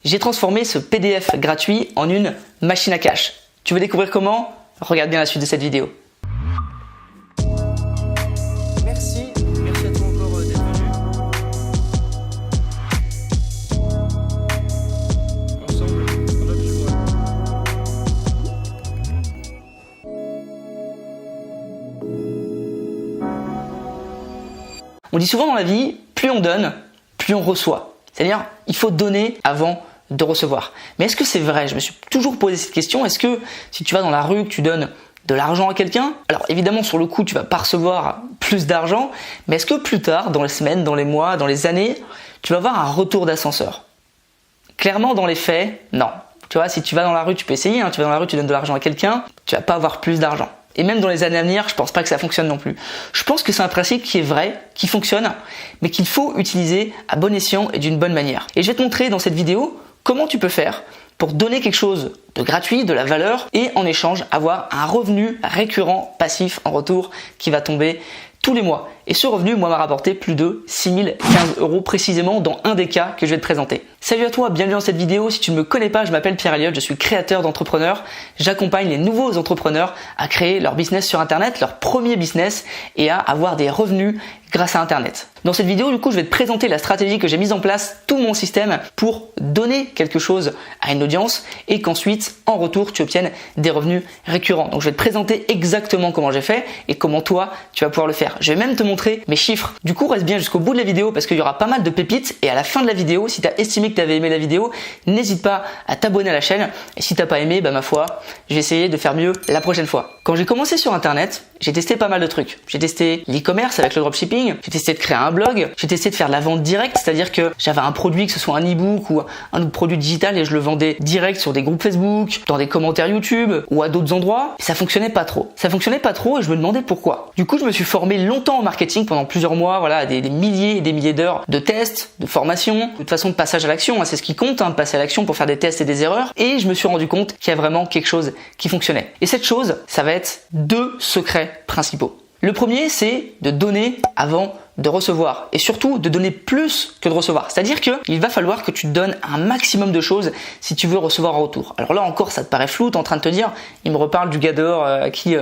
J'ai transformé ce PDF gratuit en une machine à cash. Tu veux découvrir comment? Regarde bien la suite de cette vidéo. Merci à toi encore d'être venu. Ensemble, on va plus loin. On dit souvent dans la vie, plus on donne, plus on reçoit. C'est-à-dire, il faut donner avant de recevoir. Mais est-ce que c'est vrai? Je me suis toujours posé cette question. Est-ce que si tu vas dans la rue, que tu donnes de l'argent à quelqu'un, alors évidemment sur le coup tu vas pas recevoir plus d'argent, mais est-ce que plus tard, dans les semaines, dans les mois, dans les années, tu vas avoir un retour d'ascenseur? Clairement dans les faits, non. Tu vois, si tu vas dans la rue, tu peux essayer, tu vas dans la rue, tu donnes de l'argent à quelqu'un, tu vas pas avoir plus d'argent. Et même dans les années à venir, je pense pas que ça fonctionne non plus. Je pense que c'est un principe qui est vrai, qui fonctionne, mais qu'il faut utiliser à bon escient et d'une bonne manière. Et je vais te montrer dans cette vidéo comment tu peux faire pour donner quelque chose de gratuit, de la valeur, et en échange avoir un revenu récurrent passif en retour qui va tomber tous les mois. Et ce revenu, moi, m'a rapporté plus de 6015 € précisément dans un des cas que je vais te présenter. Salut à toi, bienvenue dans cette vidéo. Si tu ne me connais pas, je m'appelle Pierre Elliott, je suis créateur d'entrepreneurs. J'accompagne les nouveaux entrepreneurs à créer leur business sur Internet, leur premier business, et à avoir des revenus grâce à Internet. Dans cette vidéo, du coup, je vais te présenter la stratégie que j'ai mise en place, tout mon système pour donner quelque chose à une audience et qu'ensuite, en retour, tu obtiennes des revenus récurrents. Donc, je vais te présenter exactement comment j'ai fait et comment toi, tu vas pouvoir le faire. Je vais même te montrer mes chiffres. Du coup, reste bien jusqu'au bout de la vidéo parce qu'il y aura pas mal de pépites et à la fin de la vidéo, si tu as estimé que tu avais aimé la vidéo, n'hésite pas à t'abonner à la chaîne et si t'as pas aimé, ma foi, je vais essayer de faire mieux la prochaine fois. Quand j'ai commencé sur Internet, j'ai testé pas mal de trucs. J'ai testé l'e-commerce avec le dropshipping, j'ai testé de créer un blog, j'ai testé de faire de la vente directe, c'est-à-dire que j'avais un produit, que ce soit un e-book ou un autre produit digital et je le vendais direct sur des groupes Facebook, dans des commentaires YouTube ou à d'autres endroits. Et ça fonctionnait pas trop. Ça fonctionnait pas trop et je me demandais pourquoi. Du coup, je me suis formé longtemps en marketing pendant plusieurs mois, voilà, des milliers et des milliers d'heures de tests, de formation, de toute façon de passage à l'action, c'est ce qui compte, de passer à l'action pour faire des tests et des erreurs. Et je me suis rendu compte qu'il y a vraiment quelque chose qui fonctionnait. Et cette chose, ça va être 2 secrets principaux. Le premier, c'est de donner avant de recevoir et surtout de donner plus que de recevoir. C'est-à-dire qu'il va falloir que tu donnes un maximum de choses si tu veux recevoir en retour. Alors là encore, ça te paraît flou, t'es en train de te dire, il me reparle du gars dehors à qui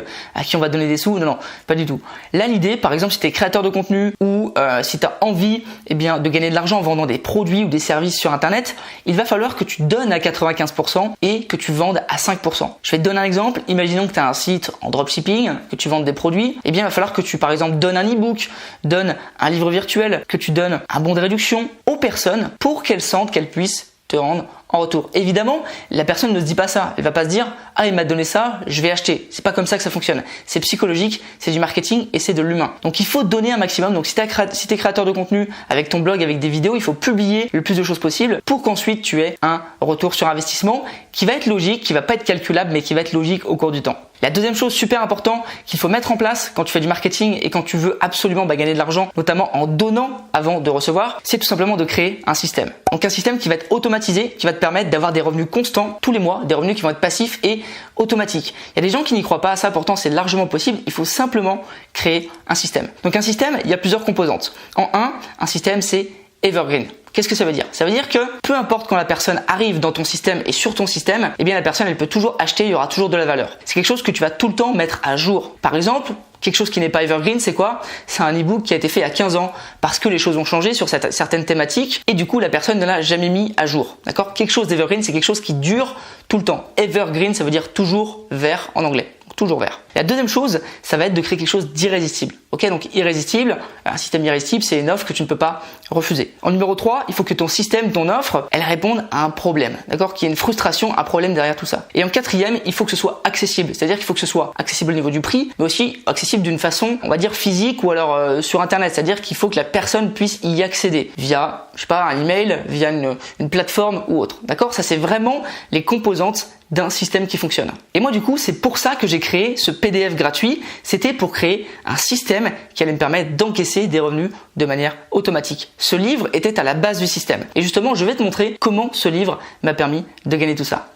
on va donner des sous. Non, pas du tout. Là, l'idée, par exemple, si tu es créateur de contenu ou si tu as envie de gagner de l'argent en vendant des produits ou des services sur Internet, il va falloir que tu donnes à 95% et que tu vendes à 5%. Je vais te donner un exemple. Imaginons que tu as un site en dropshipping, que tu vendes des produits. Eh bien, il va falloir que tu, par exemple, donnes un e-book, donnes un livre virtuel, que tu donnes un bon de réduction aux personnes pour qu'elles sentent qu'elles puissent te rendre en retour. Évidemment, la personne ne se dit pas ça. Elle va pas se dire « Ah, il m'a donné ça, je vais acheter ». C'est pas comme ça que ça fonctionne. C'est psychologique, c'est du marketing et c'est de l'humain. Donc, il faut donner un maximum. Donc, si tu es créateur de contenu avec ton blog, avec des vidéos, il faut publier le plus de choses possible pour qu'ensuite tu aies un retour sur investissement qui va être logique, qui va pas être calculable, mais qui va être logique au cours du temps. La deuxième chose super importante qu'il faut mettre en place quand tu fais du marketing et quand tu veux absolument gagner de l'argent, notamment en donnant avant de recevoir, c'est tout simplement de créer un système. Donc un système qui va être automatisé, qui va te permettre d'avoir des revenus constants tous les mois, des revenus qui vont être passifs et automatiques. Il y a des gens qui n'y croient pas à ça, pourtant c'est largement possible. Il faut simplement créer un système. Donc un système, il y a plusieurs composantes. En un système c'est evergreen. Qu'est-ce que ça veut dire? Ça veut dire que peu importe quand la personne arrive dans ton système et sur ton système, eh bien la personne elle peut toujours acheter, il y aura toujours de la valeur. C'est quelque chose que tu vas tout le temps mettre à jour. Par exemple, quelque chose qui n'est pas evergreen, c'est quoi? C'est un e-book qui a été fait il y a 15 ans parce que les choses ont changé sur certaines thématiques et du coup la personne ne l'a jamais mis à jour. D'accord? Quelque chose d'evergreen, c'est quelque chose qui dure tout le temps. Evergreen, ça veut dire toujours vert en anglais. Toujours vert. La deuxième chose, ça va être de créer quelque chose d'irrésistible. Ok, donc irrésistible, un système irrésistible, c'est une offre que tu ne peux pas refuser. En numéro 3, il faut que ton système, ton offre, elle réponde à un problème. D'accord, qu'il y ait une frustration, un problème derrière tout ça. Et en quatrième, il faut que ce soit accessible. C'est-à-dire qu'il faut que ce soit accessible au niveau du prix, mais aussi accessible d'une façon, on va dire physique ou alors sur Internet. C'est-à-dire qu'il faut que la personne puisse y accéder via, je sais pas, un email, via une plateforme ou autre. D'accord, ça c'est vraiment les composantes d'un système qui fonctionne. Et moi du coup, c'est pour ça que j'ai créé ce PDF gratuit. C'était pour créer un système qui allait me permettre d'encaisser des revenus de manière automatique. Ce livre était à la base du système. Et justement, je vais te montrer comment ce livre m'a permis de gagner tout ça.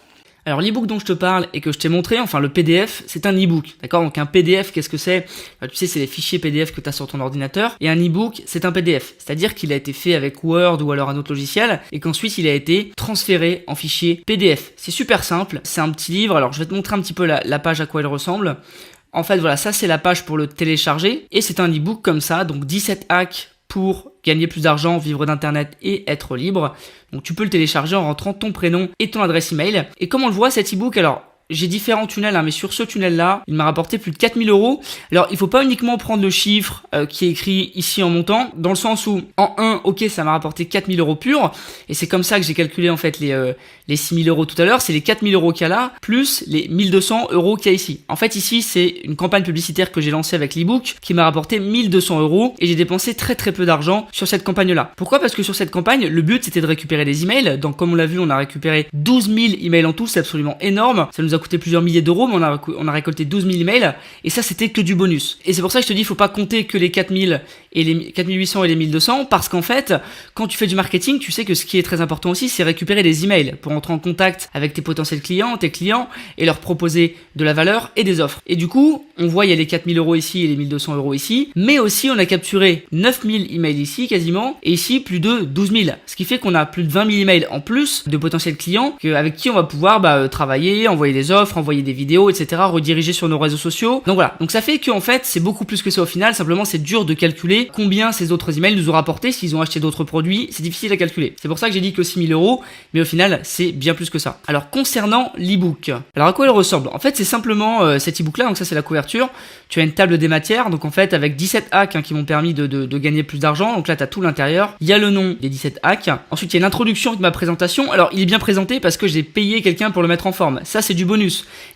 Alors l'e-book dont je te parle et que je t'ai montré, enfin le PDF, c'est un e-book, d'accord? Donc un PDF, qu'est-ce que c'est? Tu sais, c'est les fichiers PDF que tu as sur ton ordinateur. Et un e-book, c'est un PDF, c'est-à-dire qu'il a été fait avec Word ou alors un autre logiciel et qu'ensuite il a été transféré en fichier PDF. C'est super simple, c'est un petit livre. Alors je vais te montrer un petit peu la page à quoi elle ressemble. En fait, voilà, ça c'est la page pour le télécharger et c'est un e-book comme ça, donc 17 hacks pour gagner plus d'argent, vivre d'internet et être libre. Donc tu peux le télécharger en rentrant ton prénom et ton adresse email. Et comme on le voit, cet e-book, alors j'ai différents tunnels, mais sur ce tunnel-là, il m'a rapporté plus de 4000 euros. Alors, il faut pas uniquement prendre le chiffre qui est écrit ici en montant, dans le sens où, en 1, ok, ça m'a rapporté 4000 euros pur, et c'est comme ça que j'ai calculé en fait les 6000 euros tout à l'heure, c'est les 4000 euros qu'il y a là, plus les 1200 euros qu'il y a ici. En fait, ici, c'est une campagne publicitaire que j'ai lancée avec l'e-book, qui m'a rapporté 1200 euros, et j'ai dépensé très très peu d'argent sur cette campagne-là. Pourquoi? Parce que sur cette campagne, le but, c'était de récupérer des emails. Donc, comme on l'a vu, on a récupéré 12 000 emails en tout, c'est absolument énorme. Ça nous a coûté plusieurs milliers d'euros, mais on a récolté 12 000 emails, et ça c'était que du bonus. Et c'est pour ça que je te dis, il faut pas compter que les 4000 et les 4800 et les 1200, parce qu'en fait, quand tu fais du marketing, tu sais que ce qui est très important aussi, c'est récupérer des emails pour entrer en contact avec tes potentiels clients, tes clients, et leur proposer de la valeur et des offres. Et du coup, on voit, il y a les 4000 euros ici et les 1200 euros ici, mais aussi on a capturé 9000 emails ici quasiment, et ici plus de 12 000. Ce qui fait qu'on a plus de 20 000 emails en plus de potentiels clients avec qui on va pouvoir travailler, envoyer des offres, envoyer des vidéos, etc., rediriger sur nos réseaux sociaux. Donc voilà. Donc ça fait qu'en fait, c'est beaucoup plus que ça au final. Simplement, c'est dur de calculer combien ces autres emails nous ont rapporté s'ils ont acheté d'autres produits. C'est difficile à calculer. C'est pour ça que j'ai dit que 6000 euros, mais au final, c'est bien plus que ça. Alors, concernant l'e-book. Alors, à quoi il ressemble? En fait, c'est simplement cet e-book-là. Donc ça, c'est la couverture. Tu as une table des matières. Donc en fait, avec 17 hacks qui m'ont permis de gagner plus d'argent. Donc là, tu as tout l'intérieur. Il y a le nom des 17 hacks. Ensuite, il y a une introduction de ma présentation. Alors, il est bien présenté parce que j'ai payé quelqu'un pour le mettre en forme. Ça, c'est du bonus.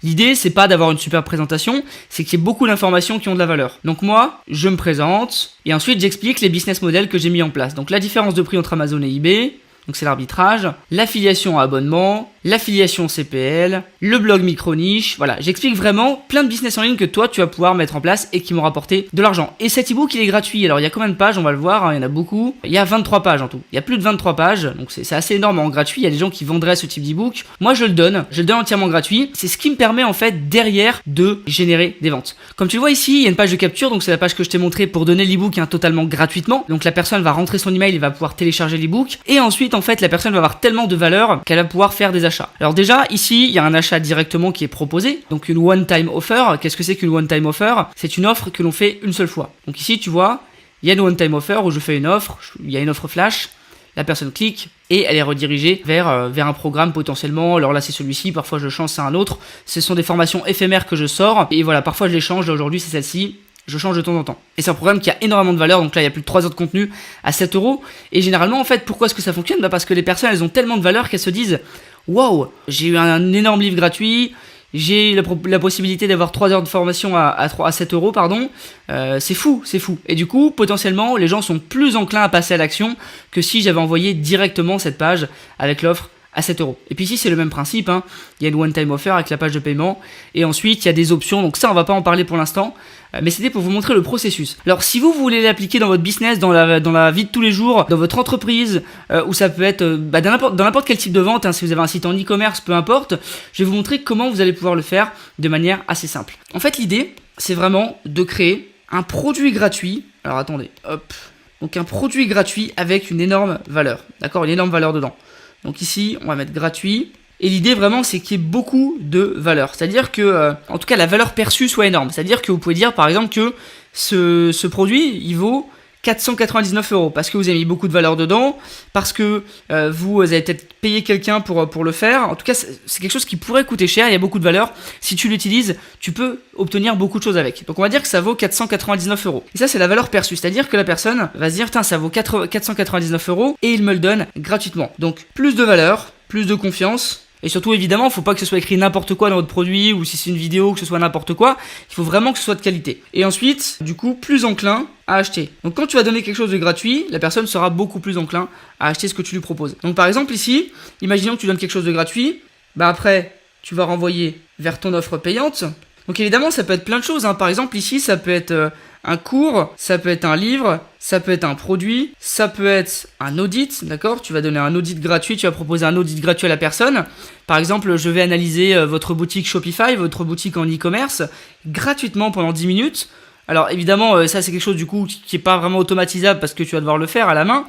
L'idée, c'est pas d'avoir une super présentation, c'est qu'il y ait beaucoup d'informations qui ont de la valeur. Donc moi, je me présente et ensuite j'explique les business models que j'ai mis en place. Donc la différence de prix entre Amazon et eBay, donc c'est l'arbitrage, l'affiliation à abonnement, l'affiliation CPL, le blog micro-niche, voilà, j'explique vraiment plein de business en ligne que toi tu vas pouvoir mettre en place et qui m'ont rapporté de l'argent. Et cet e-book il est gratuit, alors il y a combien de pages? On va le voir, hein, il y en a beaucoup, il y a 23 pages en tout, il y a plus de 23 pages, donc c'est assez énorme en gratuit, il y a des gens qui vendraient ce type d'e-book, moi je le donne entièrement gratuit, c'est ce qui me permet en fait derrière de générer des ventes. Comme tu le vois ici, il y a une page de capture, donc c'est la page que je t'ai montré pour donner l'e-book totalement gratuitement, donc la personne va rentrer son email, il va pouvoir télécharger l'e-book, et ensuite en fait la personne va avoir tellement de valeur qu'elle va pouvoir faire des achats. Alors déjà ici il y a un achat directement qui est proposé, donc une one-time offer. Qu'est-ce que c'est qu'une one-time offer? C'est une offre que l'on fait une seule fois. Donc ici tu vois, il y a une one-time offer où je fais une offre, il y a une offre flash, la personne clique et elle est redirigée vers un programme potentiellement. Alors là c'est celui-ci, parfois je change, c'est un autre. Ce sont des formations éphémères que je sors et voilà, parfois je les change. Aujourd'hui c'est celle-ci. Je change de temps en temps. Et c'est un programme qui a énormément de valeur, donc là il y a plus de 3 heures de contenu à 7 euros. Et généralement en fait, pourquoi est-ce que ça fonctionne? Parce que les personnes elles ont tellement de valeur qu'elles se disent waouh, j'ai eu un énorme livre gratuit, j'ai la possibilité d'avoir 3 heures de formation à 7 euros, pardon. C'est fou, c'est fou. Et du coup, potentiellement, les gens sont plus enclins à passer à l'action que si j'avais envoyé directement cette page avec l'offre à 7 euros. Et puis ici c'est le même principe, hein. Il y a une one-time offer avec la page de paiement et ensuite il y a des options, donc ça on va pas en parler pour l'instant, mais c'était pour vous montrer le processus. Alors si vous voulez l'appliquer dans votre business, dans la vie de tous les jours, dans votre entreprise, ou ça peut être dans n'importe quel type de vente, hein, si vous avez un site en e-commerce, peu importe, je vais vous montrer comment vous allez pouvoir le faire de manière assez simple. En fait l'idée c'est vraiment de créer un produit gratuit. Alors attendez, hop, donc un produit gratuit avec une énorme valeur, d'accord, une énorme valeur dedans. Donc ici, on va mettre gratuit. Et l'idée vraiment, c'est qu'il y ait beaucoup de valeur. C'est-à-dire que, en tout cas, la valeur perçue soit énorme. C'est-à-dire que vous pouvez dire, par exemple, que ce produit, il vaut 499 euros parce que vous avez mis beaucoup de valeur dedans, parce que vous avez peut-être payé quelqu'un pour le faire. En tout cas, c'est quelque chose qui pourrait coûter cher, il y a beaucoup de valeur. Si tu l'utilises, tu peux obtenir beaucoup de choses avec. Donc on va dire que ça vaut 499 euros. Et ça, c'est la valeur perçue. C'est-à-dire que la personne va se dire, tiens, ça vaut 499 euros et il me le donne gratuitement. Donc plus de valeur, plus de confiance. Et surtout, évidemment, il ne faut pas que ce soit écrit n'importe quoi dans votre produit, ou si c'est une vidéo, que ce soit n'importe quoi. Il faut vraiment que ce soit de qualité. Et ensuite, du coup, plus enclin à acheter. Donc quand tu vas donner quelque chose de gratuit, la personne sera beaucoup plus enclin à acheter ce que tu lui proposes. Donc par exemple ici, imaginons que tu donnes quelque chose de gratuit, après, tu vas renvoyer vers ton offre payante. Donc évidemment, ça peut être plein de choses, hein. Par exemple, ici, ça peut être un cours, ça peut être un livre, ça peut être un produit, ça peut être un audit, d'accord? Tu vas donner un audit gratuit, tu vas proposer un audit gratuit à la personne. Par exemple, je vais analyser votre boutique Shopify, votre boutique en e-commerce, gratuitement pendant 10 minutes. Alors évidemment, ça c'est quelque chose du coup qui est pas vraiment automatisable parce que tu vas devoir le faire à la main.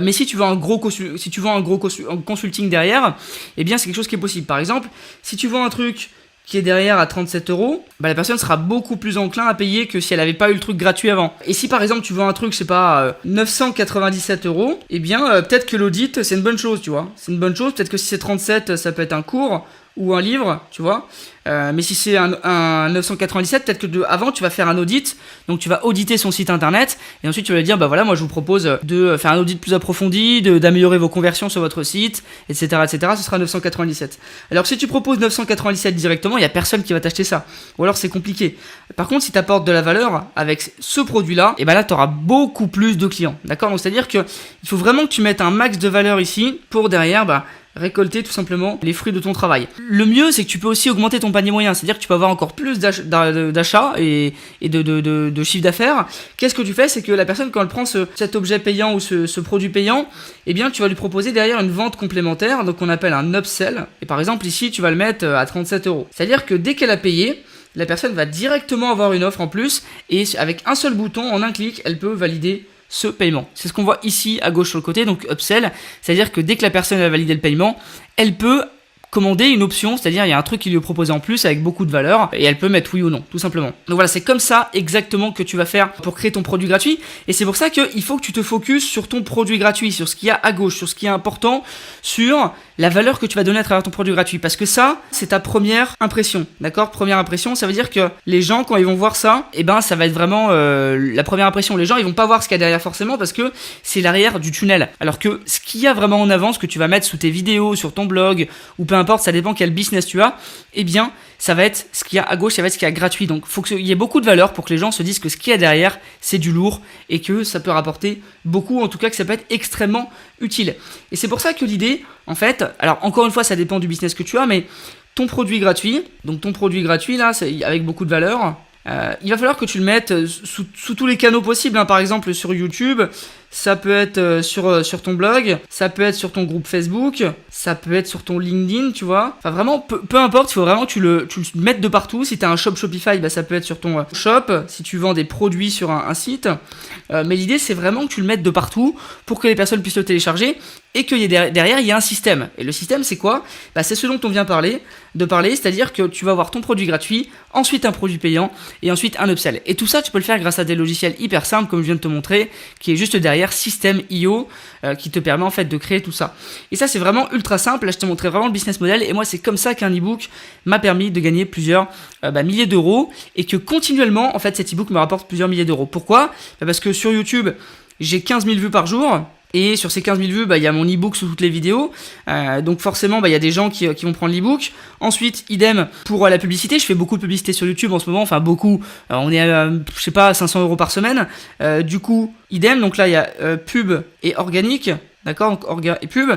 Mais si tu veux un gros consulting derrière, eh bien c'est quelque chose qui est possible. Par exemple, si tu vends un truc qui est derrière à 37 €, la personne sera beaucoup plus enclin à payer que si elle n'avait pas eu le truc gratuit avant. Et si par exemple tu vends un truc, je sais pas, 997 €, eh bien peut-être que l'audit c'est une bonne chose, tu vois. C'est une bonne chose, peut-être que si c'est 37, ça peut être un cours ou un livre, tu vois. Mais si c'est un 997, peut-être que avant tu vas faire un audit, donc tu vas auditer son site internet et ensuite tu vas lui dire bah voilà, moi je vous propose de faire un audit plus approfondi, d'améliorer vos conversions sur votre site, etc., etc. Ce sera 997. Alors si tu proposes 997 directement, il y a personne qui va t'acheter ça, ou alors c'est compliqué. Par contre, si tu apportes de la valeur avec ce produit-là, et ben là tu auras beaucoup plus de clients, d'accord? Donc c'est à dire que il faut vraiment que tu mettes un max de valeur ici pour derrière récolter tout simplement les fruits de ton travail. Le mieux, c'est que tu peux aussi augmenter ton panier moyen, c'est-à-dire que tu peux avoir encore plus d'achats et de chiffre d'affaires. Qu'est-ce que tu fais? C'est que la personne, quand elle prend cet objet payant ou ce produit payant, eh bien, tu vas lui proposer derrière une vente complémentaire, donc on appelle un upsell. Et par exemple, ici, tu vas le mettre à 37 €. C'est-à-dire que dès qu'elle a payé, la personne va directement avoir une offre en plus et avec un seul bouton, en un clic, elle peut valider ce paiement. C'est ce qu'on voit ici à gauche sur le côté, donc upsell, c'est-à-dire que dès que la personne a validé le paiement, elle peut commander une option, c'est-à-dire il y a un truc qui lui est proposé en plus avec beaucoup de valeur et elle peut mettre oui ou non, tout simplement. Donc voilà, c'est comme ça exactement que tu vas faire pour créer ton produit gratuit et c'est pour ça qu'il faut que tu te focuses sur ton produit gratuit, sur ce qu'il y a à gauche, sur ce qui est important, sur la valeur que tu vas donner à travers ton produit gratuit parce que ça, c'est ta première impression, d'accord? Première impression, ça veut dire que les gens, quand ils vont voir ça, eh ben ça va être vraiment la première impression. Les gens, ils vont pas voir ce qu'il y a derrière forcément parce que c'est l'arrière du tunnel. Alors que ce qu'il y a vraiment en avant, ce que tu vas mettre sous tes vidéos, sur ton blog ou peu importe, ça dépend quel business tu as, eh bien, ça va être ce qu'il y a à gauche, ça va être ce qu'il y a gratuit. Donc, il faut qu'il y ait beaucoup de valeur pour que les gens se disent que ce qu'il y a derrière, c'est du lourd et que ça peut rapporter beaucoup, en tout cas que ça peut être extrêmement utile. Et c'est pour ça que l'idée, en fait, alors encore une fois, ça dépend du business que tu as, mais ton produit gratuit, donc ton produit gratuit là, c'est avec beaucoup de valeur, il va falloir que tu le mettes sous tous les canaux possibles, hein. Par exemple sur YouTube, ça peut être sur ton blog, ça peut être sur ton groupe Facebook, ça peut être sur ton LinkedIn, tu vois. Enfin vraiment, peu importe, il faut vraiment que tu le mettes de partout. Si tu as un shop Shopify, ça peut être sur ton shop, si tu vends des produits sur un site. Mais l'idée, c'est vraiment que tu le mettes de partout pour que les personnes puissent le télécharger et qu'il y ait derrière, il y a un système. Et le système, c'est quoi? C'est ce dont on vient de parler, c'est-à-dire que tu vas avoir ton produit gratuit, ensuite un produit payant et ensuite un upsell. Et tout ça, tu peux le faire grâce à des logiciels hyper simples, comme je viens de te montrer, qui est juste derrière System.io qui te permet en fait de créer tout ça. Et ça, c'est vraiment ultra simple. Là, je te montrais vraiment le business model et moi, c'est comme ça qu'un ebook m'a permis de gagner plusieurs milliers d'euros et que continuellement, en fait, cet ebook me rapporte plusieurs milliers d'euros. Pourquoi? Parce que sur YouTube, j'ai 15 000 vues par jour. Et sur ces 15 000 vues, il y a mon e-book sous toutes les vidéos. Donc forcément, il y a des gens qui vont prendre l'e-book. Ensuite, idem pour la publicité. Je fais beaucoup de publicité sur YouTube en ce moment. Enfin, beaucoup. On est à, 500 € par semaine. Du coup, idem. Donc là, il y a pub et organique. D'accord, donc orga et pub,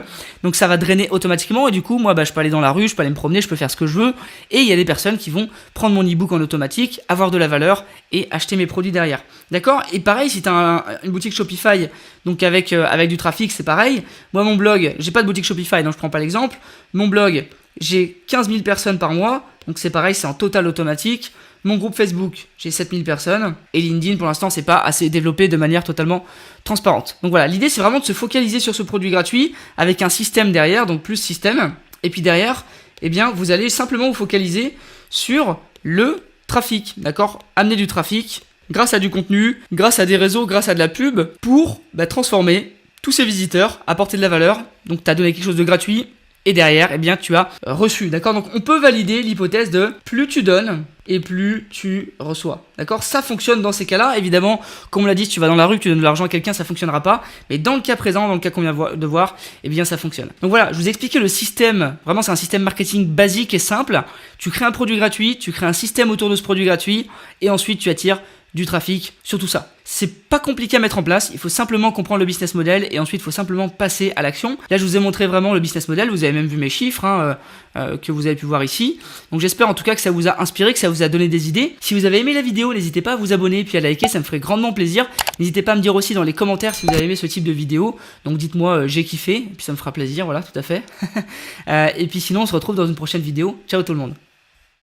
donc ça va drainer automatiquement et du coup moi je peux aller dans la rue, je peux aller me promener, je peux faire ce que je veux et il y a des personnes qui vont prendre mon e-book en automatique, avoir de la valeur et acheter mes produits derrière. D'accord? Et pareil, si tu as une boutique Shopify donc avec du trafic, c'est pareil. Moi mon blog, j'ai pas de boutique Shopify donc je prends pas l'exemple. Mon blog, j'ai 15 000 personnes par mois, donc c'est pareil, c'est en total automatique. Mon groupe Facebook, j'ai 7000 personnes. Et LinkedIn, pour l'instant, c'est pas assez développé de manière totalement transparente. Donc voilà, l'idée, c'est vraiment de se focaliser sur ce produit gratuit avec un système derrière, donc plus système. Et puis derrière, eh bien, vous allez simplement vous focaliser sur le trafic, d'accord? Amener du trafic grâce à du contenu, grâce à des réseaux, grâce à de la pub pour transformer tous ces visiteurs, apporter de la valeur. Donc, tu as donné quelque chose de gratuit. Et derrière, eh bien, tu as reçu, d'accord? Donc, on peut valider l'hypothèse de plus tu donnes et plus tu reçois, d'accord? Ça fonctionne dans ces cas-là. Évidemment, comme on l'a dit, si tu vas dans la rue, que tu donnes de l'argent à quelqu'un, ça fonctionnera pas. Mais dans le cas présent, dans le cas qu'on vient de voir, eh bien, ça fonctionne. Donc voilà, je vous ai expliqué le système. Vraiment, c'est un système marketing basique et simple. Tu crées un produit gratuit, tu crées un système autour de ce produit gratuit et ensuite, tu attires du trafic sur tout ça. c'est pas compliqué à mettre en place, il faut simplement comprendre le business model et ensuite il faut simplement passer à l'action. Là je vous ai montré vraiment le business model, vous avez même vu mes chiffres que vous avez pu voir ici. Donc j'espère en tout cas que ça vous a inspiré, que ça vous a donné des idées. Si vous avez aimé la vidéo, n'hésitez pas à vous abonner et puis à liker, ça me ferait grandement plaisir. N'hésitez pas à me dire aussi dans les commentaires si vous avez aimé ce type de vidéo. Donc dites-moi j'ai kiffé, et puis ça me fera plaisir, voilà, tout à fait. Et puis sinon on se retrouve dans une prochaine vidéo. Ciao tout le monde.